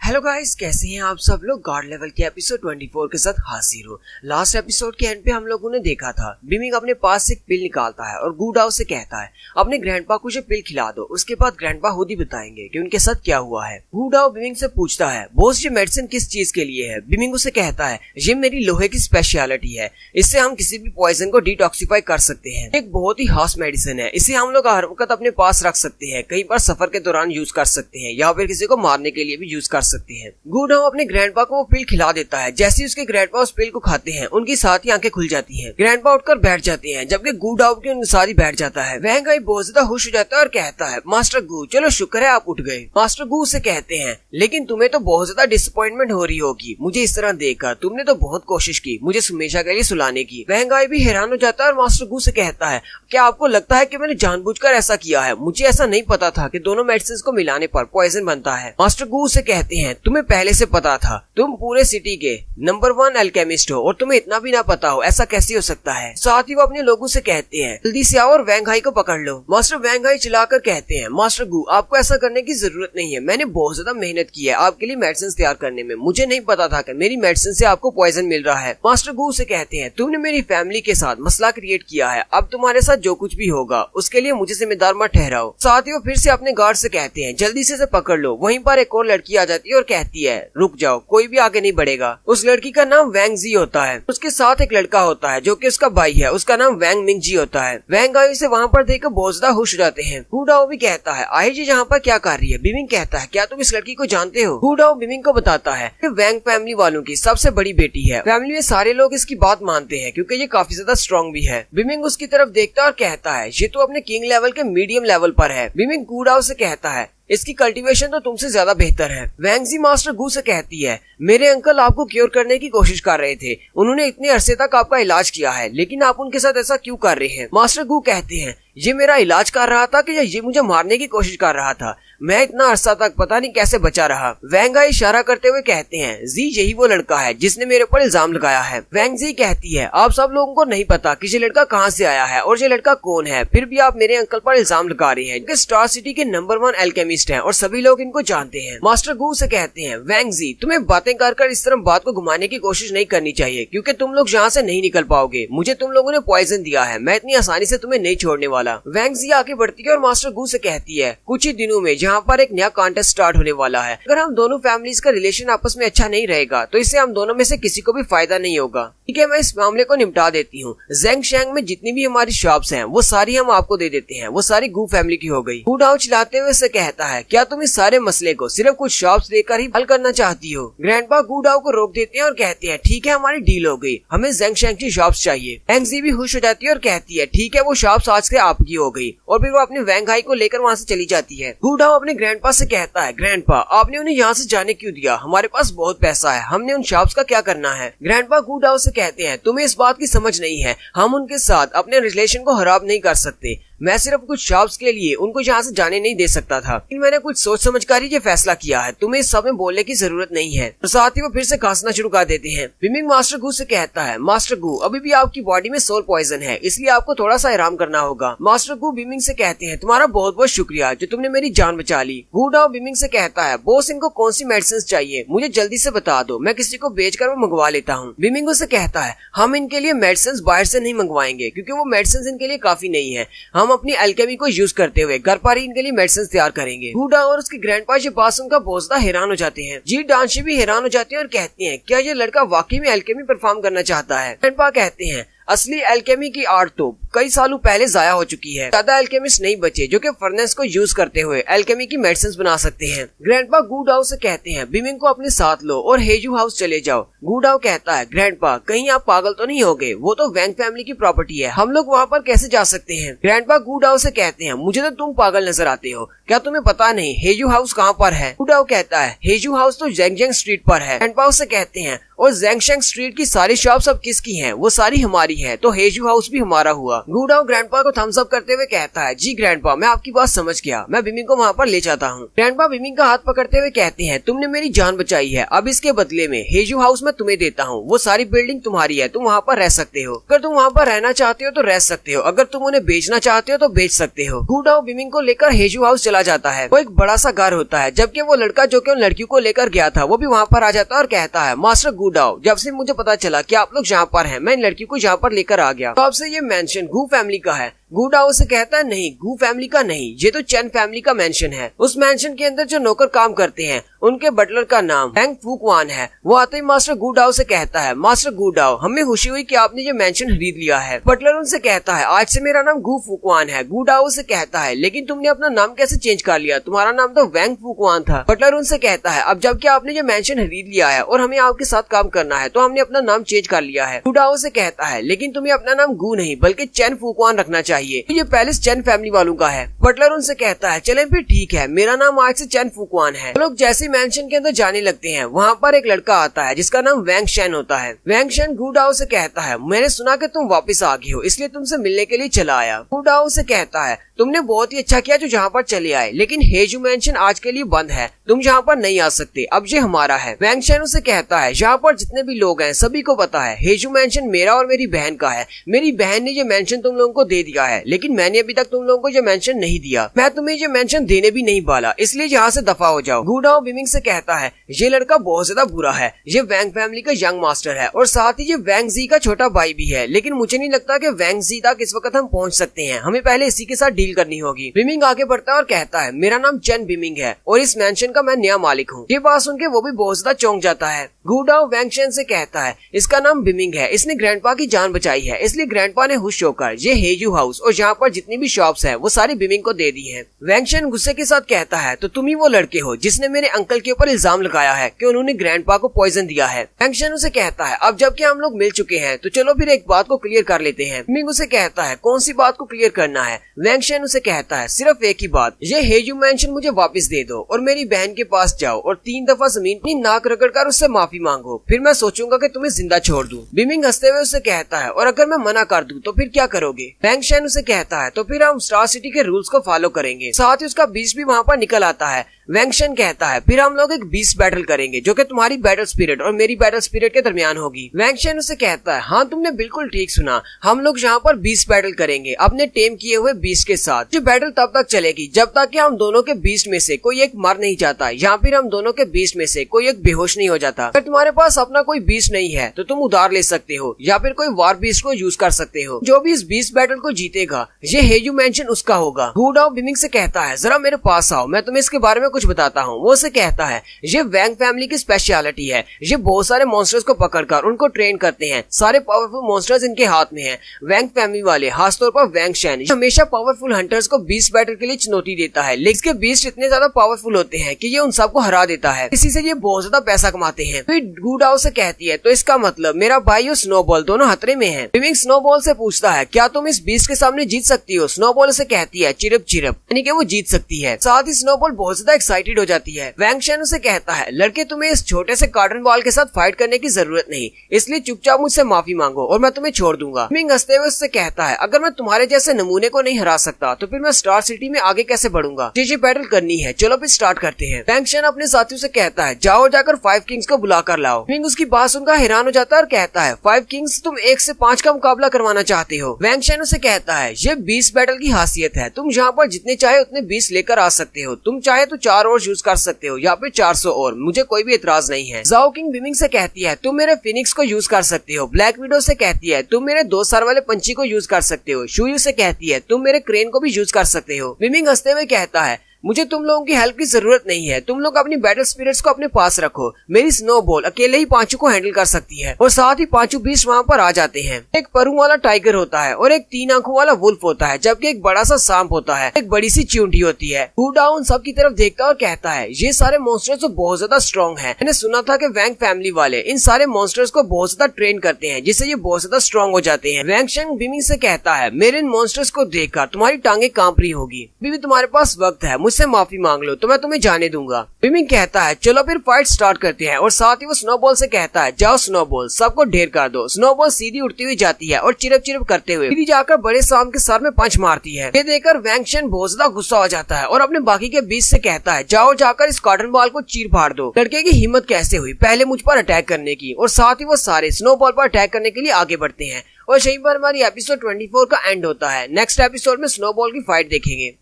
Hello guys, कैसे हैं आप सब लोग। गॉड लेवल के एपिसोड 24 के साथ हाजिर हूँ। लास्ट एपिसोड के एंड पे हम लोगों ने देखा था बिमिंग अपने पास से एक पिल निकालता है और गूडाओ से कहता है अपने ग्रैंडपा को जो पिल खिला दो। उसके बाद ग्रैंडपा खुद ही बताएंगे कि उनके साथ क्या हुआ है। गूडाओ बिमिंग से पूछता है बॉस ये मेडिसिन किस चीज के लिए है। बिमिंग उसे कहता है ये मेरी लोहे की स्पेशलिटी है, इससे हम किसी भी पॉइजन को डिटॉक्सिफाई कर सकते हैं। एक बहुत ही खास मेडिसिन है, इसे हम लोग हर वक्त अपने पास रख सकते हैं, कई बार सफर के दौरान यूज कर सकते हैं या फिर किसी को मारने के लिए भी यूज कर सकते हैं। गूडाओ अपने ग्रैंडपा को वो पिल खिला देता है। जैसे ही उसके ग्रैंडपा उस पिल को खाते हैं उनकी साथ ही आंखें खुल जाती हैं। ग्रैंडपा उठकर बैठ जाते हैं जबकि गूडाओ भी उनके साथ ही बैठ जाता है। वह गाय बहुत ज्यादा खुश हो जाता है और कहता है मास्टर गू चलो शुक्र है आप उठ गए। मास्टर गू से कहते हैं लेकिन तुम्हें तो बहुत ज्यादा डिसअपॉइंटमेंट हो रही होगी मुझे इस तरह देखकर, तुमने तो बहुत कोशिश की मुझे हमेशा के लिए सुलाने की। वह गाय भी हैरान हो जाता है और मास्टर गू से कहता है क्या आपको लगता है कि मैंने जानबूझकर ऐसा किया है। मुझे ऐसा नहीं पता था कि दोनों मेडिसिन को मिलाने पर पॉइजन बनता है। मास्टर गू से कहते हैं तुम्हें पहले से पता था, तुम पूरे सिटी के नंबर 1 अल्केमिस्ट हो और तुम्हें इतना भी ना पता हो, ऐसा कैसे हो सकता है। साथ ही वो अपने लोगों से कहते हैं जल्दी से आओ और वैंघाई को पकड़ लो। मास्टर वैंघाई चिल्लाकर कहते हैं मास्टर गू आपको ऐसा करने की जरूरत नहीं है, मैंने बहुत ज्यादा मेहनत की है आपके लिए मेडिसिन तैयार करने में, मुझे नहीं पता था कि मेरी मेडिसिन से आपको पॉइजन मिल रहा है। मास्टर गू से कहते हैं तुमने मेरी फैमिली के साथ मसला क्रिएट किया है, अब तुम्हारे साथ जो कुछ भी होगा उसके लिए मुझे जिम्मेदार मत ठहराओ। साथ ही वो फिर से अपने गार्ड से कहते हैं जल्दी से पकड़ लो। वहीं पर एक और लड़की आ जाती है और कहती है रुक जाओ कोई भी आगे नहीं बढ़ेगा। उस लड़की का नाम वैंग जी होता है। उसके साथ एक लड़का होता है जो कि उसका भाई है, उसका नाम वैंग मिंग जी होता है। वैंग गाय से वहाँ पर देखकर बहुत ज्यादा खुश हो जाते हैं। गूडाओ भी कहता है आई जी यहाँ पर क्या कर रही है। बिमिंग कहता है क्या तुम इस लड़की को जानते हो। गूडाओ बिमिंग को बताता है कि वैंग फैमिली वालों की सबसे बड़ी बेटी है, फैमिली में सारे लोग इसकी बात मानते हैं क्योंकि ये काफी ज्यादा स्ट्रॉन्ग भी है। बिमिंग उसकी तरफ देखता है और कहता है ये तो अपने किंग लेवल के मीडियम लेवल पर है। बिमिंग गूडाओ से कहता है इसकी कल्टीवेशन तो तुमसे ज्यादा बेहतर है। वैंगजी मास्टर गू से कहती है मेरे अंकल आपको क्योर करने की कोशिश कर रहे थे, उन्होंने इतने अरसे तक आपका इलाज किया है लेकिन आप उनके साथ ऐसा क्यों कर रहे हैं। मास्टर गू कहते हैं ये मेरा इलाज कर रहा था कि ये मुझे मारने की कोशिश कर रहा था, मैं इतना अरसा तक पता नहीं कैसे बचा रहा। वैंगा इशारा करते हुए कहते हैं जी यही वो लड़का है जिसने मेरे ऊपर इल्जाम लगाया है। वैंगजी कहती है आप सब लोगों को नहीं पता कि ये लड़का कहाँ से आया है और ये लड़का कौन है, फिर भी आप मेरे अंकल पर इल्जाम लगा रहे हैं। स्टार सिटी के नंबर 1 अल्केमिस्ट हैं और सभी लोग इनको जानते हैं। मास्टर गू से कहते हैं वैंगजी तुम्हें बातें कर इस तरह बात को घुमाने की कोशिश नहीं करनी चाहिए क्योंकि तुम लोग यहाँ से नहीं निकल पाओगे, मुझे तुम लोगों ने पॉइजन दिया है, मैं इतनी आसानी से तुम्हें नहीं छोड़ने वाला। वैंगजी आगे बढ़ती है और मास्टर गू से कहती है कुछ ही दिनों में यहाँ पर एक नया कॉन्टेस्ट स्टार्ट होने वाला है, अगर हम दोनों फैमिलीज का रिलेशन आपस में अच्छा नहीं रहेगा तो इससे हम दोनों में से किसी को भी फायदा नहीं होगा। ठीक है मैं इस मामले को निपटा देती हूँ। ज़ेंग शैंग में जितनी भी हमारी शॉप्स हैं वो सारी हम आपको दे देते हैं, वो सारी गू फैमिली की हो गई। गूडाओ चिल्लाते हुए से कहता है क्या तुम इस सारे मसले को सिर्फ कुछ शॉप्स देकर ही हल करना चाहती हो। ग्रैंडपा गूडाओ को रोक देते हैं और कहते हैं ठीक है हमारी डील हो गई, हमें ज़ेंग शैंग की शॉप्स चाहिए। वैंगजी भी खुश हो जाती है और कहती है ठीक है वो शॉप्स आज से आपकी हो गई और फिर वो अपने वैंघाई को लेकर वहाँ से चली जाती है। गूडाओ अपने ग्रैंडपा से कहता है ग्रैंडपा आपने उन्हें यहाँ से जाने क्यों दिया, हमारे पास बहुत पैसा है, हमने उन शॉप्स का क्या करना है। ग्रैंडपा गूडाओ से कहते हैं तुम्हें इस बात की समझ नहीं है, हम उनके साथ अपने रिलेशन को खराब नहीं कर सकते, मैं सिर्फ कुछ शॉप्स के लिए उनको यहाँ से जाने नहीं दे सकता था, लेकिन मैंने कुछ सोच समझकर ये फैसला किया है, तुम्हें इस सब में बोलने की जरूरत नहीं है। और साथ ही वो फिर से खांसना शुरू कर देते हैं। बिमिंग मास्टर गू से कहता है मास्टर गू अभी भी आपकी बॉडी में सोल पॉइजन है इसलिए आपको थोड़ा सा आराम करना होगा। मास्टर गू बिमिंग से कहते हैं तुम्हारा बहुत बहुत शुक्रिया जो तुमने मेरी जान बचा ली। गूडाओ बिमिंग से कहता है बॉस इनको कौन सी मेडिसिन चाहिए मुझे जल्दी से बता दो, मैं किसी को बेचकर वो मंगवा लेता हूँ। बिमिंग से कहता है हम इनके लिए मेडिसिन बाहर से नहीं मंगवाएंगे क्योंकि वो मेडिसिन इनके लिए काफी नहीं है, हम अपनी अल्केमी को यूज करते हुए घर पर ही इनके लिए मेडिसिन तैयार करेंगे। गूडा और उसके ग्रैंडपा ये बात सुनकर बहुत ज्यादा हैरान हो जाते हैं। जी डांशी भी हैरान हो जाती है और कहती हैं क्या ये लड़का वाकई में अल्केमी परफॉर्म करना चाहता है। ग्रैंडपा कहते हैं असली अल्केमी की आर्ट तो कई सालों पहले जाया हो चुकी है, ज्यादा अल्केमिस्ट नहीं बचे जो कि फर्नेस को यूज करते हुए अल्केमी की मेडिसिन बना सकते हैं। ग्रैंडपा गूडाओ से कहते हैं बिमिंग को अपने साथ लो और हेजू हाउस चले जाओ। गूडाओ कहता है ग्रैंडपा कहीं आप पागल तो नहीं हो गए, वो तो वैंग फैमिली की प्रॉपर्टी है, हम लोग वहाँ पर कैसे जा सकते हैं। ग्रैंडपा गूडाओ से कहते हैं मुझे तो तुम पागल नजर आते हो, क्या तुम्हें पता नहीं हेजू हाउस कहाँ पर है। गूडाओ कहता है हेजू हाउस तो ज़ेंगशेंग स्ट्रीट पर है। ग्रैंडपा से कहते हैं और ज़ेंगशेंग स्ट्रीट की सारी शॉप्स अब किसकी हैं, वो सारी हमारी है, तो हेजू हाउस भी हमारा हुआ। होगा। गूडाओ ग्रैंडपा को थम्स अप करते हुए कहता है, जी ग्रैंडपा, मैं आपकी बात समझ गया, मैं बिमिंग को वहाँ पर ले जाता हूँ। ग्रैंडपा बिमिंग का हाथ पकड़ते हुए कहते हैं, तुमने मेरी जान बचाई है, अब इसके बदले में हेजू हाउस मैं तुम्हें देता हूँ, वो सारी बिल्डिंग तुम्हारी है, तुम वहाँ पर रह सकते हो। अगर तुम वहाँ पर रहना चाहते हो तो रह सकते हो, अगर तुम उन्हें बेचना चाहते हो तो बेच सकते हो। गूडाओ बिमिंग को लेकर हेजू हाउस चला जाता है। वो एक बड़ा सा घर होता है, जबकि वो लड़का जो कि उन लड़कियों को लेकर गया था वो भी वहाँ पर आ जाता है और कहता है, मास्टर गूडाओ, जब से मुझे पता चला कि आप लोग यहाँ पर हैं, मैं इन लड़कियों को यहाँ पर लेकर आ गया। तो अब से ये मेंशन गू फैमिली का है। गूडाओ से कहता है, नहीं, गू फैमिली का नहीं, ये तो चेन फैमिली का मेंशन है। उस मेंशन के अंदर जो नौकर काम करते हैं उनके बटलर का नाम हैंग फूकवान है। वो आते ही मास्टर गूडाओ से कहता है, मास्टर गूडाओ, हमें खुशी हुई कि आपने ये मेंशन खरीद लिया है। बटलर उनसे कहता है, आज से मेरा नाम गू फूकवान है। गूडाओ से कहता है, लेकिन तुमने अपना नाम कैसे चेंज कर लिया, तुम्हारा नाम तो वैंग फूकवान था। बटलर उनसे कहता है, अब जबकि आपने ये मेंशन खरीद लिया है और हमें आपके साथ काम करना है तो हमने अपना नाम चेंज कर लिया है। गूडाओ से कहता है, लेकिन तुम्हें अपना नाम गू नहीं बल्कि चेन फूकवान रखना चाहिए, ये पैलेस चेन फैमिली वालों का है। बटलर उनसे कहता है, चलें फिर ठीक है, मेरा नाम आज से चेन फूकवान है। लोग जैसे मेंशन के अंदर जाने लगते हैं, वहाँ पर एक लड़का आता है जिसका नाम वैंग शेन होता है। वैंग शेन गूडाओ से कहता है, मैंने सुना कि तुम वापस आ गए हो, इसलिए तुमसे मिलने के लिए चला आया। गूडाओ से कहता है, तुमने बहुत ही अच्छा किया जो जहाँ पर चले आए, लेकिन हेजू मेंशन आज के लिए बंद है, तुम यहाँ पर नहीं आ सकते, अब ये हमारा है। वैंग शेन उसे कहता है, यहाँ पर जितने भी लोग हैं सभी को पता है हेजू मेंशन मेरा और मेरी बहन का है, मेरी बहन ने ये मेंशन तुम लोगों को दे दिया है, लेकिन मैंने अभी तक तुम लोगों को ये मेंशन नहीं दिया, मैं तुम्हें ये मेंशन देने भी नहीं वाला, इसलिए यहाँ से दफा हो जाओ। गूडाओ बिमिंग से कहता है, ये लड़का बहुत ज्यादा बुरा है, ये वैंग फैमिली का यंग मास्टर है और साथ ही ये वैंग जी का छोटा भाई भी है, लेकिन मुझे नहीं लगता कि वैंग जी तक इस वक्त हम पहुँच सकते हैं, हमें पहले इसी के साथ डील करनी होगी। बिमिंग आगे बढ़ता है और कहता है, मेरा नाम चेन बिमिंग है और इस मेंशन का मैं नया मालिक हूँ। ये बात सुनकर वो भी बहुत ज्यादा चौंक जाता है। गूडाओ वैंग शेन से कहता है, इसका नाम बिमिंग है, इसने ग्रैंडपा की जान बचाई है, इसलिए ग्रैंडपा ने खुश होकर ये हेजू हाउस और यहाँ पर जितनी भी शॉप्स है वो सारी बिमिंग को दे दी है। वैंग शेन गुस्से के साथ कहता है, तो तुम ही वो लड़के हो जिसने मेरे अंकल के ऊपर इल्जाम लगाया है कि उन्होंने ग्रैंडपा को पॉइजन दिया है। वैंग शेन उसे कहता है, अब जबकि हम लोग मिल चुके हैं तो चलो फिर एक बात को क्लियर कर लेते हैं। बिमिंग उसे कहता है, कौन सी बात को क्लियर करना है? वैंग शेन उसे कहता है, सिर्फ एक ही बात, ये हेजू मेंशन मुझे वापस दे दो और मेरी बहन के पास जाओ और 3 दफा जमीन की नाक रगड़कर उससे माफी मांगो, फिर मैं सोचूंगा कि तुम्हें जिंदा छोड़ दूं। बिमिंग हंसते हुए उससे कहता है, और अगर मैं मना कर दूं तो फिर क्या करोगे? वैंग शेन उसे कहता है, तो फिर हम स्टार सिटी के रूल्स को फॉलो करेंगे। साथ ही उसका बीस्ट भी वहाँ पर निकल आता है। वैंग शेन कहता है, फिर हम लोग एक बीस्ट बैटल करेंगे जो कि तुम्हारी बैटल स्पिरिट और मेरी बैटल स्पिरिट के दरमियान होगी। वैंग शेन उसे कहता है, हाँ तुमने बिल्कुल ठीक सुना, हम लोग यहाँ पर बीस्ट बैटल करेंगे अपने टेम किए हुए बीस्ट के साथ। ये बैटल तब तक चलेगी जब तक कि हम दोनों के बीस्ट में से कोई एक मर नहीं जाता या फिर हम दोनों के बीस्ट में से कोई एक बेहोश नहीं हो जाता। अगर तुम्हारे पास अपना कोई बीस्ट नहीं है तो तुम उधार ले सकते हो या फिर कोई वार बीस्ट को यूज कर सकते हो। जो भी इस बीस्ट बैटल को जीतेगा ये हेजू मेंशन उसका होगा। गूडाओ बिमिंग से कहता है, जरा मेरे पास आओ, मैं तुम्हें इसके बारे में कुछ बताता हूँ। वो उसे कहता है, ये वैंग फैमिली की स्पेशलिटी है, ये बहुत सारे मॉन्स्टर्स को पकड़कर उनको ट्रेन करते हैं, सारे पावरफुल मॉन्स्टर्स इनके हाथ में हैं। वैंग फैमिली वाले खासतौर पर वैंग शेन हमेशा पावरफुल हंटर्स को बीस्ट बैटल के लिए चुनौती देता है, लेकिन इसके बीस्ट इतने ज्यादा पावरफुल होते हैं कि ये उन सबको हरा देता है, इसी से ये बहुत ज्यादा पैसा कमाते हैं। फिर गूडाओ से कहती है, तो इसका मतलब मेरा भाई और स्नोबॉल दोनों खतरे में हैं। बिमिंग स्नोबॉल से पूछता है, क्या तुम इस बीस्ट के सामने जीत सकती हो? स्नोबॉल से कहती है, चिरप चिरप, यानी कि वो जीत सकती है। साथ ही स्नोबॉल बहुत ज्यादा एक्साइटेड हो जाती है। वैंग शेन उसे कहता है, लड़के तुम्हें इस छोटे से कार्टन बॉल के साथ फाइट करने की जरूरत नहीं, इसलिए चुपचाप मुझसे माफी मांगो और मैं तुम्हें छोड़ दूंगा। बिमिंग हंसते हुए उससे कहता है, अगर मैं तुम्हारे जैसे नमूने को नहीं हरा सकता तो फिर मैं स्टार सिटी में आगे कैसे बढ़ूंगा? ये बैटल करनी है, चलो फिर स्टार्ट करते हैं। वैंग शेन अपने साथियों से कहता है, जाओ जाकर 5 किंग्स को बुला कर लाओ। बिमिंग उसकी बात सुनकर हैरान हो जाता है और कहता है, 5 किंग्स, तुम 1 से 5 का मुकाबला करवाना चाहते हो? वैंग शेन उसे कहता है, ये 20 बैटल की खासियत है, तुम यहाँ पर जितने चाहे उतने 20 लेकर आ सकते हो, तुम चाहे तो 4 और यूज कर सकते हो या फिर 400 और, मुझे कोई भी एतराज नहीं है। जाओ किंग बिमिंग से कहती है, तुम मेरे फिनिक्स को यूज कर सकते हो। ब्लैक विडो से कहती है, तुम मेरे 2 सर वाले पंछी को यूज कर सकते हो। शुयू से कहती है, तुम मेरे क्रेन को भी यूज कर सकते हो। बिमिंग हंसते हुए कहता है, मुझे तुम लोगों की हेल्प की जरूरत नहीं है, तुम लोग अपनी बैटल स्पिरिट्स को अपने पास रखो, मेरी स्नोबॉल अकेले ही 5 को हैंडल कर सकती है। और साथ ही 5 बीस्ट वहाँ पर आ जाते हैं। एक परू वाला टाइगर होता है और एक 3 आंखों वाला वुल्फ होता है, जबकि एक बड़ा सा सांप होता है, एक बड़ी सी चींटी होती है। गूडाओ उन सब की तरफ देखता है और कहता है, ये सारे मॉन्स्टर्स तो बहुत ज्यादा स्ट्रॉन्ग है, मैंने सुना था कि वैंग फैमिली वाले इन सारे मॉन्स्टर्स को बहुत ज्यादा ट्रेन करते हैं जिससे ये बहुत ज्यादा स्ट्रॉन्ग हो जाते हैं। वैंग शेन बिमिंग से कहता है, मेरे इन मॉन्स्टर्स को देखकर तुम्हारी टांगे कांप रही होगी, अभी भी तुम्हारे पास वक्त है, मुझसे माफी मांग लो तो मैं तुम्हें जाने दूंगा। बिमिंग कहता है चलो फिर फाइट स्टार्ट करते हैं और साथ ही वो स्नोबॉल से कहता है जाओ स्नोबॉल, सबको ढेर कर दो। स्नोबॉल सीधी उड़ती हुई जाती है और चिरप चिरप करते हुए सीधी जाकर बड़े साम के सर में पंच मारती है। ये देखकर वैंग शेन बहुत ज्यादा गुस्सा हो जाता है और अपने बाकी के बीच से कहता है जाओ जाकर इस कॉटन बॉल को चीर फाड़ दो। लड़के की हिम्मत कैसे हुई पहले मुझ पर अटैक करने की, और साथ ही वो सारे स्नोबॉल पर अटैक करने के लिए आगे बढ़ते हैं और यहीं पर हमारी एपिसोड 24 का एंड होता है। नेक्स्ट एपिसोड में स्नोबॉल की फाइट देखेंगे।